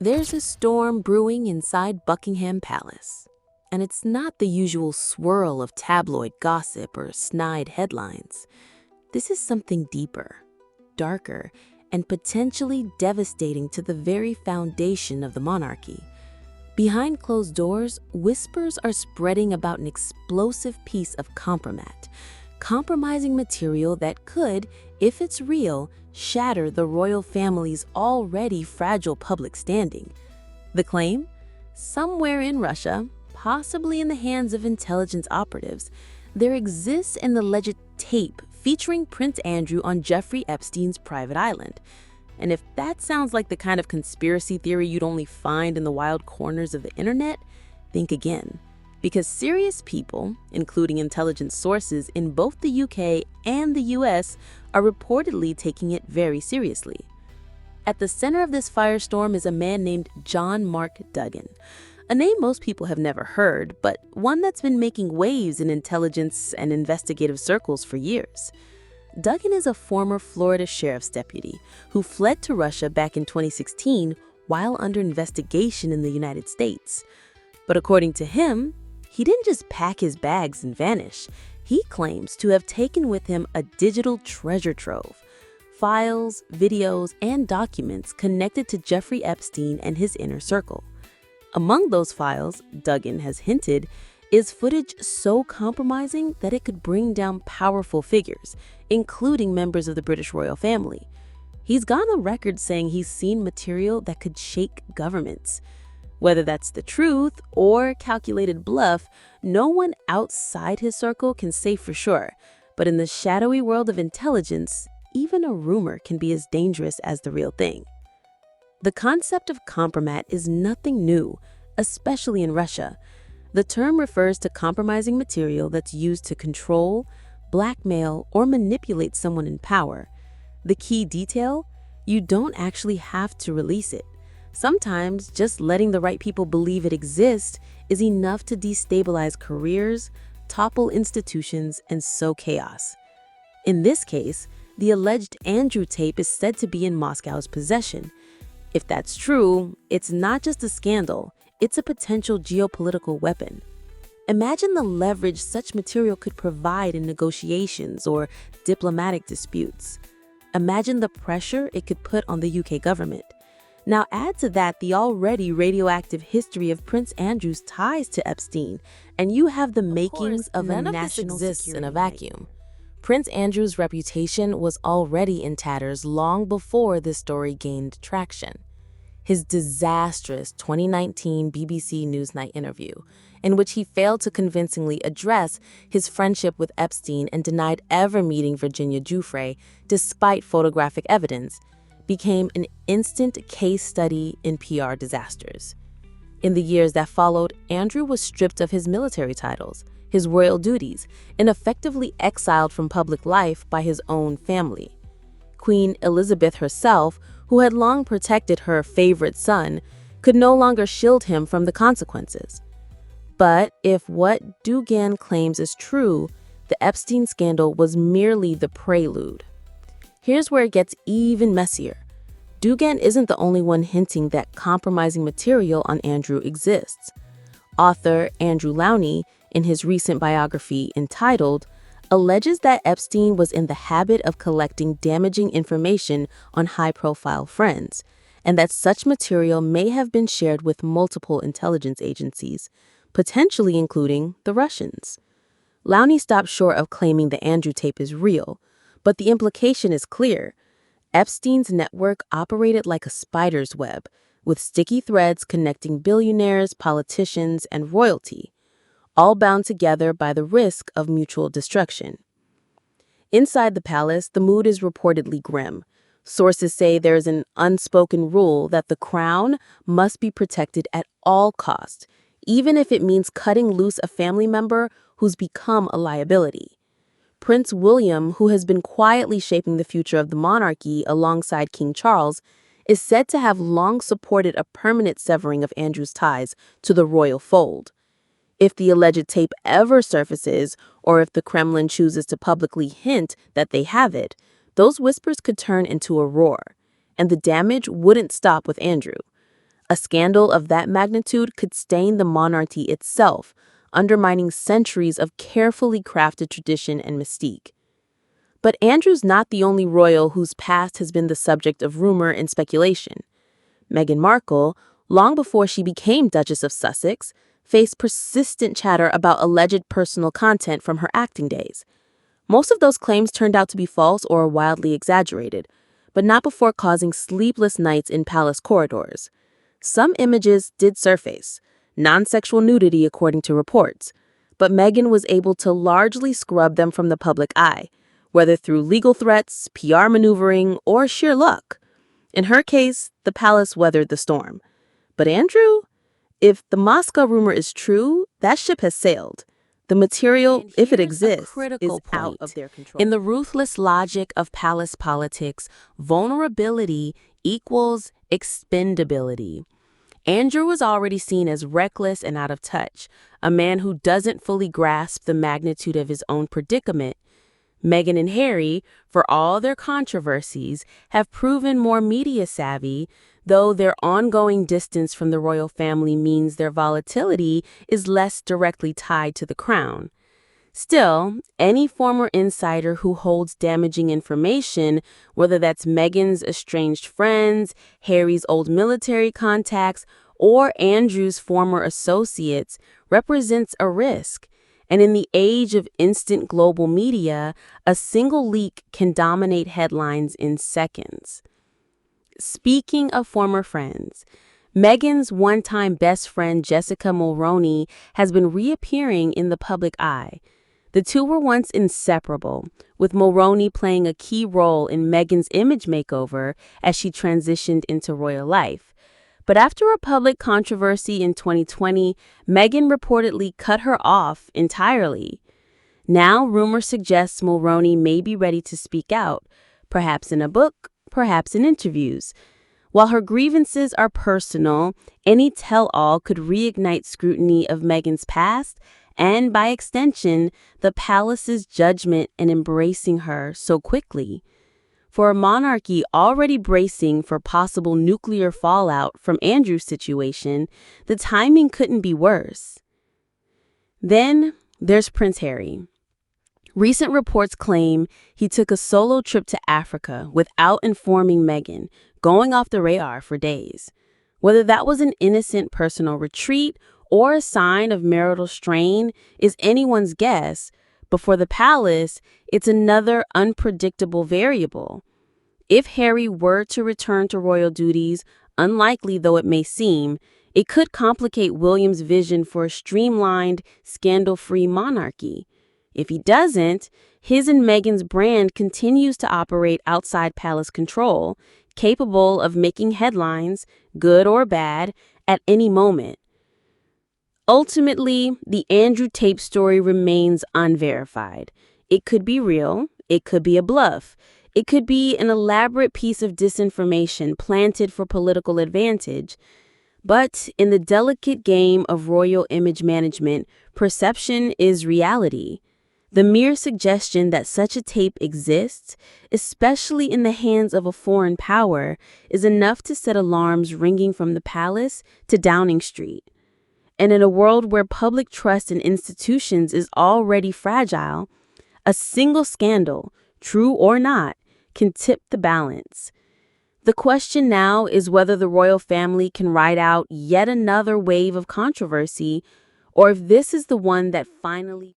There's a storm brewing inside Buckingham Palace, and it's not the usual swirl of tabloid gossip or snide headlines. This is something deeper, darker, and potentially devastating to the very foundation of the monarchy. Behind closed doors, whispers are spreading about an explosive piece of kompromat, compromising material that could, if it's real, shatter the royal family's already fragile public standing. The claim? Somewhere in Russia, possibly in the hands of intelligence operatives, there exists an alleged tape featuring Prince Andrew on Jeffrey Epstein's private island. And if that sounds like the kind of conspiracy theory you'd only find in the wild corners of the internet, think again. Because serious people, including intelligence sources in both the UK and the US, are reportedly taking it very seriously. At the center of this firestorm is a man named John Mark Dougan, a name most people have never heard, but one that's been making waves in intelligence and investigative circles for years. Dougan is a former Florida sheriff's deputy who fled to Russia back in 2016 while under investigation in the United States. But according to him, he didn't just pack his bags and vanish. He claims to have taken with him a digital treasure trove, files, videos, and documents connected to Jeffrey Epstein and his inner circle. Among those files, Dougan has hinted, is footage so compromising that it could bring down powerful figures, including members of the British royal family. He's gone on record saying he's seen material that could shake governments. Whether that's the truth or calculated bluff, no one outside his circle can say for sure. But in the shadowy world of intelligence, even a rumor can be as dangerous as the real thing. The concept of kompromat is nothing new, especially in Russia. The term refers to compromising material that's used to control, blackmail, or manipulate someone in power. The key detail? You don't actually have to release it. Sometimes just letting the right people believe it exists is enough to destabilize careers, topple institutions, and sow chaos. In this case, the alleged Andrew tape is said to be in Moscow's possession. If that's true, it's not just a scandal, it's a potential geopolitical weapon. Imagine the leverage such material could provide in negotiations or diplomatic disputes. Imagine the pressure it could put on the UK government. Now add to that the already radioactive history of Prince Andrew's ties to Epstein, and you have the makings of a national exists in a security vacuum. Prince Andrew's reputation was already in tatters long before this story gained traction. His disastrous 2019 BBC Newsnight interview, in which he failed to convincingly address his friendship with Epstein and denied ever meeting Virginia Giuffre despite photographic evidence, became an instant case study in PR disasters. In the years that followed, Andrew was stripped of his military titles, his royal duties, and effectively exiled from public life by his own family. Queen Elizabeth herself, who had long protected her favorite son, could no longer shield him from the consequences. But if what Dougan claims is true, the Epstein scandal was merely the prelude. Here's where it gets even messier. Dougan isn't the only one hinting that compromising material on Andrew exists. Author Andrew Lowney, in his recent biography entitled, alleges that Epstein was in the habit of collecting damaging information on high-profile friends, and that such material may have been shared with multiple intelligence agencies, potentially including the Russians. Lowney stopped short of claiming the Andrew tape is real, but the implication is clear. Epstein's network operated like a spider's web, with sticky threads connecting billionaires, politicians, and royalty, all bound together by the risk of mutual destruction. Inside the palace, the mood is reportedly grim. Sources say there is an unspoken rule that the crown must be protected at all costs, even if it means cutting loose a family member who's become a liability. Prince William, who has been quietly shaping the future of the monarchy alongside King Charles, is said to have long supported a permanent severing of Andrew's ties to the royal fold. If the alleged tape ever surfaces, or if the Kremlin chooses to publicly hint that they have it, those whispers could turn into a roar, and the damage wouldn't stop with Andrew. A scandal of that magnitude could stain the monarchy itself, undermining centuries of carefully crafted tradition and mystique. But Andrew's not the only royal whose past has been the subject of rumor and speculation. Meghan Markle, long before she became Duchess of Sussex, faced persistent chatter about alleged personal content from her acting days. Most of those claims turned out to be false or wildly exaggerated, but not before causing sleepless nights in palace corridors. Some images did surface, non-sexual nudity according to reports, but Meghan was able to largely scrub them from the public eye, whether through legal threats, PR maneuvering, or sheer luck. In her case, the palace weathered the storm. But Andrew? If the Moscow rumor is true, that ship has sailed. The material, if it exists, is out of their control. In the ruthless logic of palace politics, vulnerability equals expendability. Andrew was already seen as reckless and out of touch, a man who doesn't fully grasp the magnitude of his own predicament. Meghan and Harry, for all their controversies, have proven more media savvy, though their ongoing distance from the royal family means their volatility is less directly tied to the crown. Still, any former insider who holds damaging information, whether that's Meghan's estranged friends, Harry's old military contacts, or Andrew's former associates, represents a risk. And in the age of instant global media, a single leak can dominate headlines in seconds. Speaking of former friends, Meghan's one-time best friend Jessica Mulroney has been reappearing in the public eye. The two were once inseparable, with Mulroney playing a key role in Meghan's image makeover as she transitioned into royal life. But after a public controversy in 2020, Meghan reportedly cut her off entirely. Now, rumor suggests Mulroney may be ready to speak out, perhaps in a book, perhaps in interviews. While her grievances are personal, any tell-all could reignite scrutiny of Meghan's past and, by extension, the palace's judgment in embracing her so quickly. For a monarchy already bracing for possible nuclear fallout from Andrew's situation, the timing couldn't be worse. Then there's Prince Harry. Recent reports claim he took a solo trip to Africa without informing Meghan, going off the radar for days. Whether that was an innocent personal retreat or a sign of marital strain is anyone's guess, but for the palace, it's another unpredictable variable. If Harry were to return to royal duties, unlikely though it may seem, it could complicate William's vision for a streamlined, scandal-free monarchy. If he doesn't, his and Meghan's brand continues to operate outside palace control, capable of making headlines, good or bad, at any moment. Ultimately, the Andrew Tate story remains unverified. It could be real, it could be a bluff, it could be an elaborate piece of disinformation planted for political advantage. But in the delicate game of royal image management, perception is reality. The mere suggestion that such a tape exists, especially in the hands of a foreign power, is enough to set alarms ringing from the palace to Downing Street. And in a world where public trust in institutions is already fragile, a single scandal, true or not, can tip the balance. The question now is whether the royal family can ride out yet another wave of controversy, or if this is the one that finally